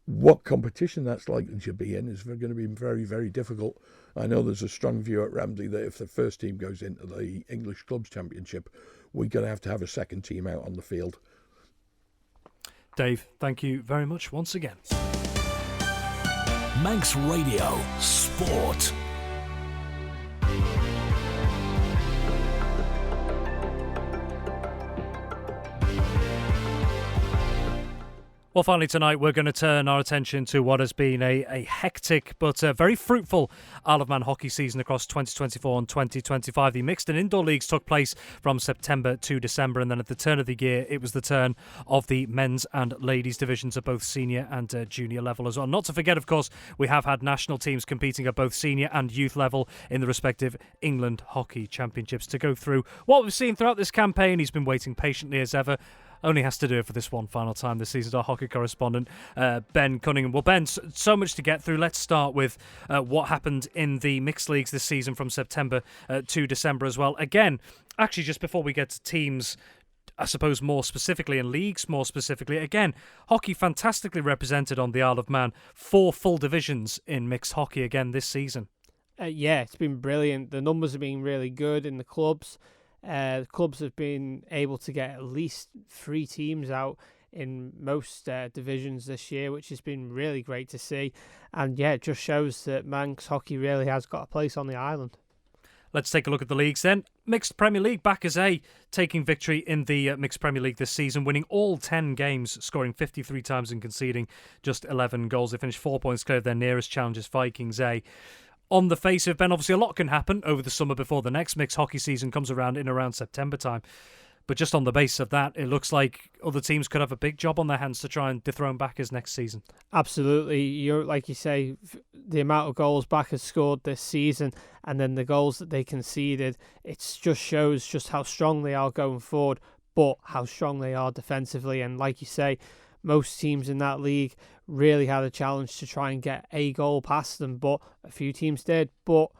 What competition that's likely to be in is going to be very, very difficult. I know there's a strong view at Ramsey that if the first team goes into the English Clubs Championship, we're going to have a second team out on the field. Dave, thank you very much once again. Manx Radio Sport. Well, finally tonight, we're going to turn our attention to what has been a hectic but very fruitful Isle of Man hockey season across 2024 and 2025. The mixed and indoor leagues took place from September to December, and then at the turn of the year, it was the turn of the men's and ladies divisions at both senior and junior level as well. Not to forget, of course, we have had national teams competing at both senior and youth level in the respective England Hockey Championships. To go through what we've seen throughout this campaign, he's been waiting patiently as ever. Only has to do it for this one final time this season. Our hockey correspondent, Ben Cunningham. Well, Ben, so much to get through. Let's start with what happened in the mixed leagues this season from September to December as well. Again, actually, just before we get to teams, I suppose more specifically, and leagues more specifically, again, hockey fantastically represented on the Isle of Man. 4 full divisions in mixed hockey again this season. Yeah, it's been brilliant. The numbers have been really good in the clubs. Clubs have been able to get at least 3 teams out in most divisions this year, which has been really great to see. And yeah, it just shows that Manx hockey really has got a place on the island. Let's take a look at the leagues then. Mixed Premier League, Backers A taking victory in the Mixed Premier League this season, winning all 10 games, scoring 53 times and conceding just 11 goals. They finished 4 points clear of their nearest challengers, Vikings A. On the face of Ben, obviously a lot can happen over the summer before the next mixed hockey season comes around in around September time. But just on the basis of that, it looks like other teams could have a big job on their hands to try and dethrone Backers next season. Absolutely. You're like you say, the amount of goals Backers scored this season and then the goals that they conceded, it just shows just how strong they are going forward, but how strong they are defensively. And like you say, most teams in that league really had a challenge to try and get a goal past them, but a few teams did. But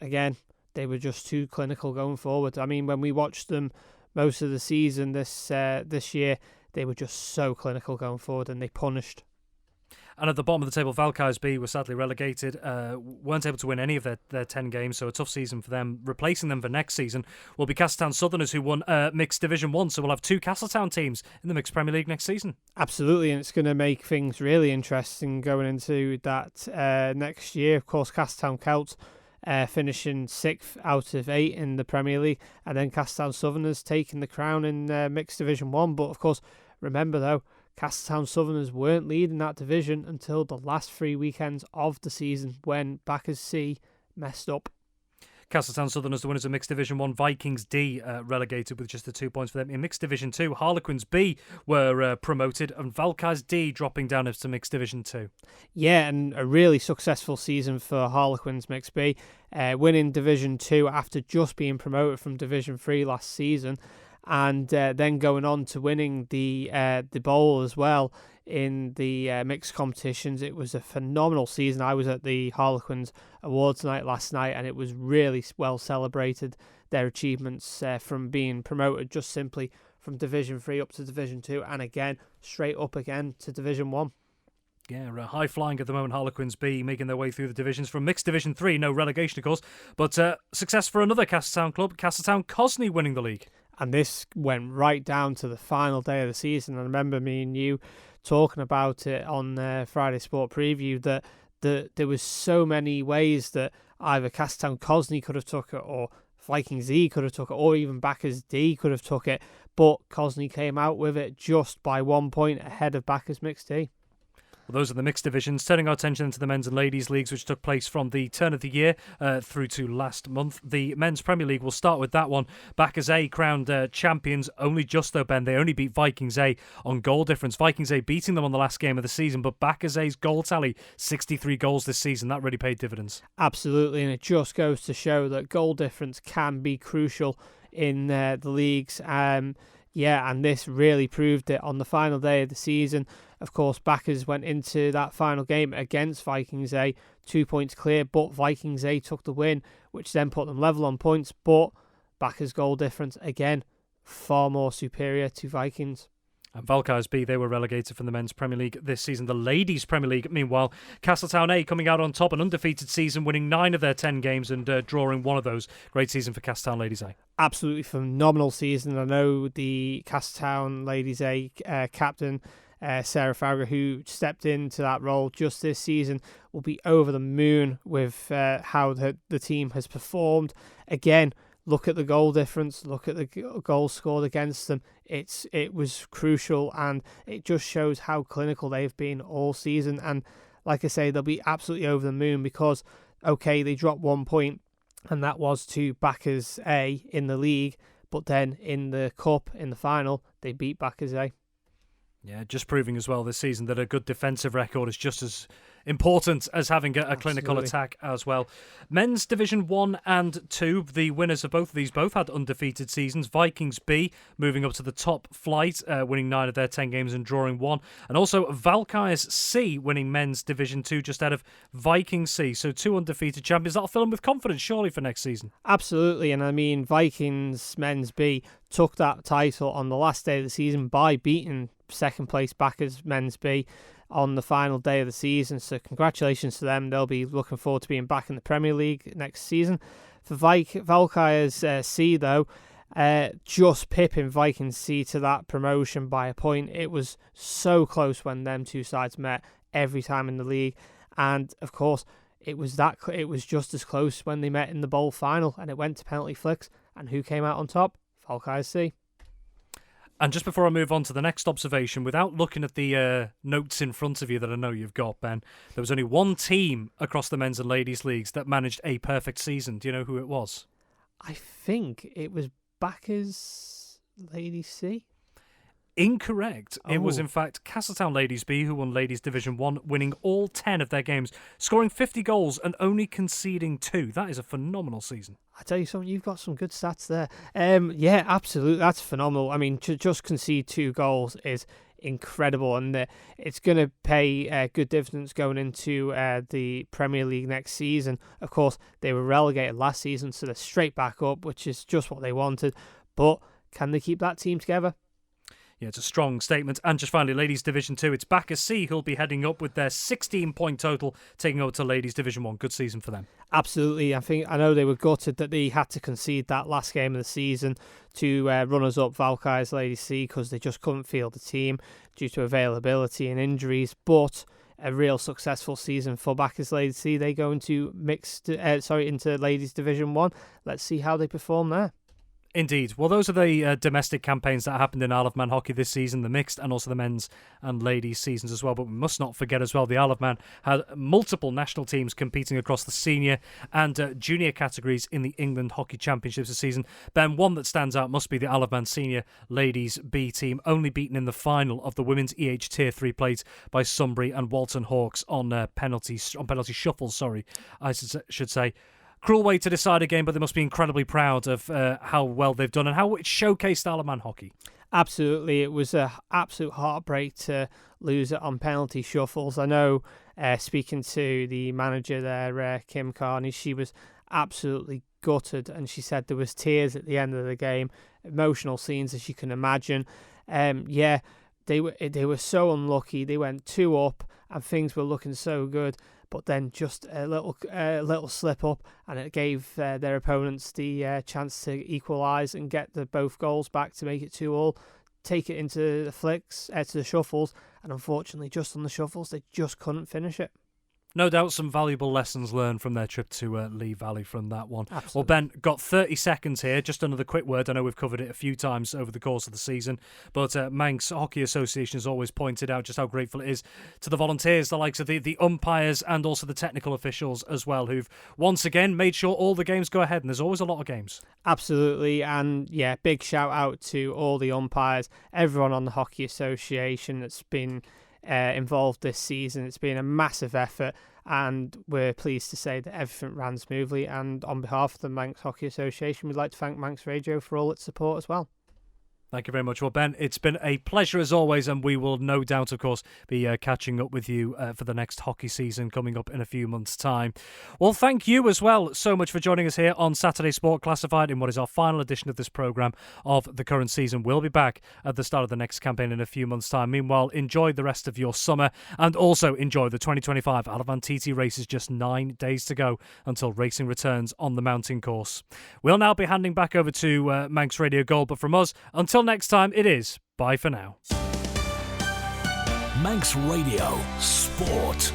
again, they were just too clinical going forward. I mean, when we watched them most of the season this year, they were just so clinical going forward, and they punished. And at the bottom of the table, Valkyries B were sadly relegated, weren't able to win any of their 10 games, so a tough season for them. Replacing them for next season will be Castletown Southerners, who won Mixed Division 1, so we'll have 2 Castletown teams in the Mixed Premier League next season. Absolutely, and it's going to make things really interesting going into that next year. Of course, Castletown Celts finishing 6th out of 8 in the Premier League, and then Castletown Southerners taking the crown in Mixed Division 1. But of course, remember though, Castletown Southerners weren't leading that division until the last 3 weekends of the season when Backers C messed up. Castletown Southerners, the winners of Mixed Division 1, Vikings D relegated with just the 2 points for them. In Mixed Division 2, Harlequins B were promoted, and Valkyries D dropping down into Mixed Division 2. Yeah, and a really successful season for Harlequins Mixed B, winning Division 2 after just being promoted from Division 3 last season, and then going on to winning the bowl as well in the mixed competitions. It was a phenomenal season. I was at the Harlequins Awards night last night, and it was really well celebrated, their achievements from being promoted just simply from Division 3 up to Division 2, and again straight up again to Division 1. Yeah, high flying at the moment. Harlequins B making their way through the divisions from Mixed Division 3, no relegation of course, but success for another Castletown club, Castletown Cosney winning the league. And this went right down to the final day of the season. I remember me and you talking about it on Friday Sport Preview that there was so many ways that either Castletown Cosney could have took it, or Vikings E could have took it, or even Backers D could have took it, but Cosney came out with it just by 1 point ahead of Backers Mixed D. Well, those are the mixed divisions. Turning our attention to the men's and ladies' leagues, which took place from the turn of the year through to last month. The men's Premier League, we'll start with that one. Backers A crowned champions, only just though, Ben. They only beat Vikings A on goal difference. Vikings A beating them on the last game of the season, but Backers A's goal tally, 63 goals this season. That really paid dividends. Absolutely, and it just goes to show that goal difference can be crucial in the leagues. Yeah, and this really proved it on the final day of the season. Of course, Backers went into that final game against Vikings A 2 points clear, but Vikings A took the win, which then put them level on points. But Backers' goal difference, again, far more superior to Vikings. And Valkyries B, they were relegated from the men's Premier League this season. The ladies' Premier League, meanwhile, Castletown A coming out on top, an undefeated season, winning 9 of their 10 games and drawing one of those. Great season for Castletown Ladies A. Absolutely phenomenal season. I know the Castletown Ladies A captain, Sarah Farragher, who stepped into that role just this season, will be over the moon with how the team has performed. Again, look at the goal difference, look at the goals scored against them. It was crucial, and it just shows how clinical they've been all season. And like I say, they'll be absolutely over the moon because, okay, they dropped 1 point, and that was to Backers A in the league, but then in the cup, in the final, they beat Backers A. Yeah, just proving as well this season that a good defensive record is just as important as having a clinical attack as well. Men's Division 1 and 2, the winners of both of these both had undefeated seasons. Vikings B moving up to the top flight, winning 9 of their 10 games and drawing 1. And also Valkyries C winning Men's Division 2 just out of Vikings C. So 2 undefeated champions. That'll fill them with confidence surely for next season. Absolutely, and I mean Vikings Men's B took that title on the last day of the season by beating second place Backers Men's B on the final day of the season, so congratulations to them. They'll be looking forward to being back in the Premier League next season. For Valkyries C though, just pipping Vikings C to that promotion by a point. It was so close when them two sides met every time in the league, and of course it was just as close when they met in the bowl final, and it went to penalty flicks, And who came out on top? Valkyrie C. And just before I move on to the next observation, without looking at the notes in front of you that I know you've got, Ben, there was only one team across the men's and ladies' leagues that managed a perfect season. Do you know who it was? I think it was Backers Ladies C. Incorrect. It was, Oh. in fact, Castletown Ladies B, who won Ladies Division 1, winning all 10 of their games, scoring 50 goals and only conceding 2. That is a phenomenal season. I tell you something, you've got some good stats there. Yeah, absolutely, that's phenomenal. I mean, to just concede 2 goals is incredible, and it's going to pay good dividends going into the Premier League next season. Of course, they were relegated last season, so they're straight back up, which is just what they wanted. But can they keep that team together? Yeah, it's a strong statement. And just finally, Ladies Division 2, it's Backer C who'll be heading up with their 16-point total, taking over to Ladies Division 1. Good season for them. Absolutely. I know they were gutted that they had to concede that last game of the season to runners-up Valkyries Ladies C because they just couldn't field the team due to availability and injuries. But a real successful season for Backers Ladies C. They go into into Ladies Division 1. Let's see how they perform there. Indeed. Well, those are the domestic campaigns that happened in Isle of Man hockey this season, the mixed and also the men's and ladies seasons as well. But we must not forget as well, the Isle of Man had multiple national teams competing across the senior and junior categories in the England Hockey Championships this season. Ben, one that stands out must be the Isle of Man senior ladies B team, only beaten in the final of the women's EH Tier 3 plate by Sunbury and Walton Hawks on penalty shuffles, I should say. Cruel way to decide a game, but they must be incredibly proud of how well they've done and how it showcased Isle of Man hockey. Absolutely. It was an absolute heartbreak to lose it on penalty shuffles. I know, speaking to the manager there, Kim Carney, she was absolutely gutted, and she said there was tears at the end of the game, emotional scenes as you can imagine. They were so unlucky. They went 2 up, and things were looking so good. But then just a little slip up, and it gave their opponents the chance to equalise and get both goals back to make it 2-2. Take it into the flicks, to the shuffles, and unfortunately, just on the shuffles, they just couldn't finish it. No doubt some valuable lessons learned from their trip to Lee Valley from that one. Absolutely. Well, Ben, got 30 seconds here. Just another quick word. I know we've covered it a few times over the course of the season, but Manx Hockey Association has always pointed out just how grateful it is to the volunteers, the likes of the umpires and also the technical officials as well, who've once again made sure all the games go ahead, and there's always a lot of games. Absolutely, and yeah, big shout out to all the umpires, everyone on the Hockey Association that's been involved this season. It's been a massive effort, and we're pleased to say that everything ran smoothly. And on behalf of the Manx Hockey Association, we'd like to thank Manx Radio for all its support as well. Thank you very much. Well, Ben, it's been a pleasure as always, and we will no doubt, of course, be catching up with you for the next hockey season coming up in a few months' time. Well, thank you as well so much for joining us here on Saturday Sport Classified in what is our final edition of this programme of the current season. We'll be back at the start of the next campaign in a few months' time. Meanwhile, enjoy the rest of your summer and also enjoy the 2025 Isle of Man TT races. Just 9 days to go until racing returns on the mountain course. We'll now be handing back over to Manx Radio Gold, but from us, until next time, it is bye for now. Manx Radio Sport.